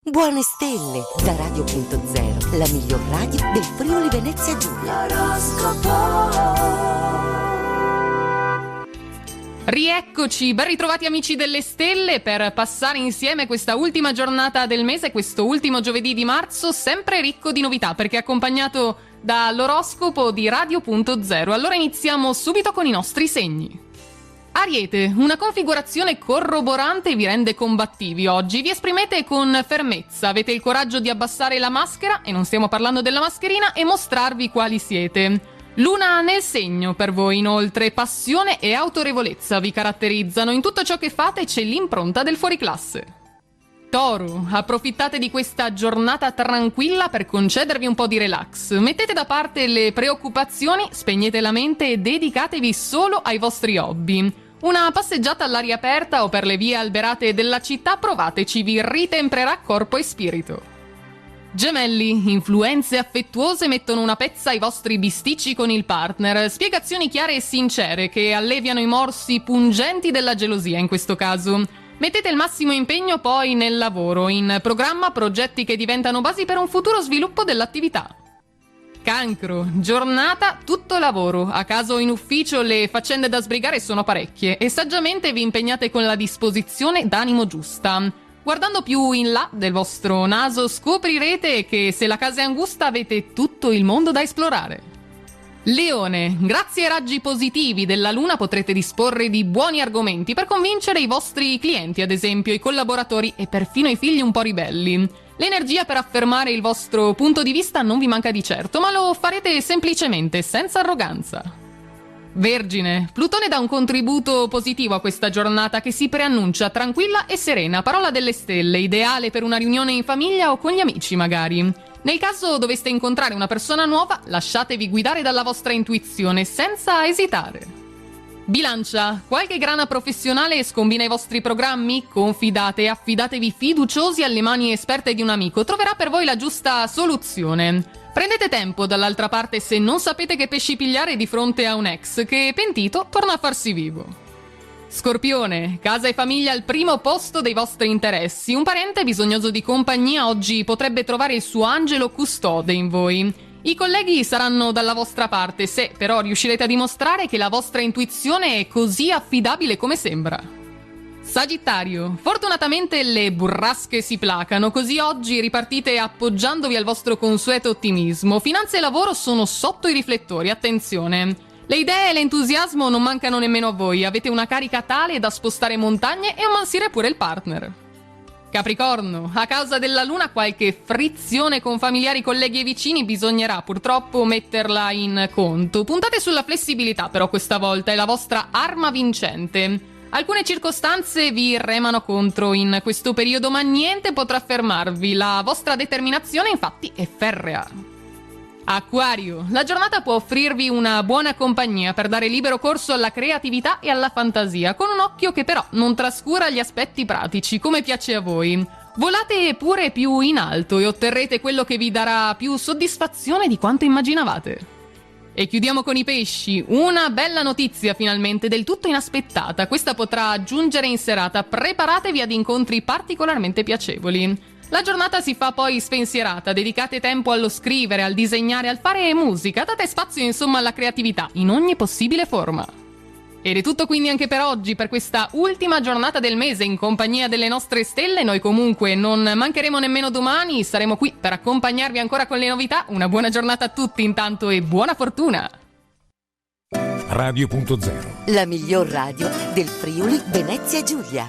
Buone stelle da Radio.0, la miglior radio del Friuli Venezia Giulia. Rieccoci, ben ritrovati amici delle stelle per passare insieme questa ultima giornata del mese, questo ultimo giovedì di marzo, sempre ricco di novità perché accompagnato dall'oroscopo di Radio.0. Allora iniziamo subito con i nostri segni. Ariete, una configurazione corroborante vi rende combattivi oggi, vi esprimete con fermezza, avete il coraggio di abbassare la maschera, e non stiamo parlando della mascherina, e mostrarvi quali siete. Luna nel segno per voi, inoltre, passione e autorevolezza vi caratterizzano, in tutto ciò che fate c'è l'impronta del fuoriclasse. Toro, approfittate di questa giornata tranquilla per concedervi un po' di relax, mettete da parte le preoccupazioni, spegnete la mente e dedicatevi solo ai vostri hobby. Una passeggiata all'aria aperta o per le vie alberate della città, provateci, vi ritemprerà corpo e spirito. Gemelli, influenze affettuose mettono una pezza ai vostri bisticci con il partner, spiegazioni chiare e sincere che alleviano i morsi pungenti della gelosia in questo caso. Mettete il massimo impegno poi nel lavoro, in programma progetti che diventano basi per un futuro sviluppo dell'attività. Cancro, giornata tutto lavoro, a casa o in ufficio le faccende da sbrigare sono parecchie e saggiamente vi impegnate con la disposizione d'animo giusta. Guardando più in là del vostro naso scoprirete che se la casa è angusta avete tutto il mondo da esplorare. Leone, grazie ai raggi positivi della luna potrete disporre di buoni argomenti per convincere i vostri clienti, ad esempio i collaboratori e perfino i figli un po' ribelli. L'energia per affermare il vostro punto di vista non vi manca di certo, ma lo farete semplicemente, senza arroganza. Vergine, Plutone dà un contributo positivo a questa giornata che si preannuncia tranquilla e serena, parola delle stelle, ideale per una riunione in famiglia o con gli amici magari. Nel caso doveste incontrare una persona nuova, lasciatevi guidare dalla vostra intuizione senza esitare. Bilancia, qualche grana professionale scombina i vostri programmi? Confidate e affidatevi fiduciosi alle mani esperte di un amico, troverà per voi la giusta soluzione. Prendete tempo dall'altra parte se non sapete che pesci pigliare di fronte a un ex che, pentito, torna a farsi vivo. Scorpione, casa e famiglia al primo posto dei vostri interessi. Un parente bisognoso di compagnia oggi potrebbe trovare il suo angelo custode in voi. I colleghi saranno dalla vostra parte se però riuscirete a dimostrare che la vostra intuizione è così affidabile come sembra. Sagittario, fortunatamente le burrasche si placano, così oggi ripartite appoggiandovi al vostro consueto ottimismo. Finanze e lavoro sono sotto i riflettori, attenzione. Le idee e l'entusiasmo non mancano nemmeno a voi, avete una carica tale da spostare montagne e ammansire pure il partner. Capricorno, a causa della luna qualche frizione con familiari, colleghi e vicini bisognerà purtroppo metterla in conto. Puntate sulla flessibilità però questa volta, è la vostra arma vincente. Alcune circostanze vi remano contro in questo periodo, ma niente potrà fermarvi, la vostra determinazione infatti è ferrea. Acquario, la giornata può offrirvi una buona compagnia per dare libero corso alla creatività e alla fantasia, con un occhio che però non trascura gli aspetti pratici, come piace a voi. Volate pure più in alto e otterrete quello che vi darà più soddisfazione di quanto immaginavate. E chiudiamo con i pesci, una bella notizia finalmente del tutto inaspettata, questa potrà giungere in serata, preparatevi ad incontri particolarmente piacevoli. La giornata si fa poi spensierata, dedicate tempo allo scrivere, al disegnare, al fare musica, date spazio insomma alla creatività in ogni possibile forma. Ed è tutto quindi anche per oggi, per questa ultima giornata del mese in compagnia delle nostre stelle. Noi comunque non mancheremo nemmeno domani, saremo qui per accompagnarvi ancora con le novità. Una buona giornata a tutti intanto e buona fortuna! Radio.0, la miglior radio del Friuli Venezia Giulia.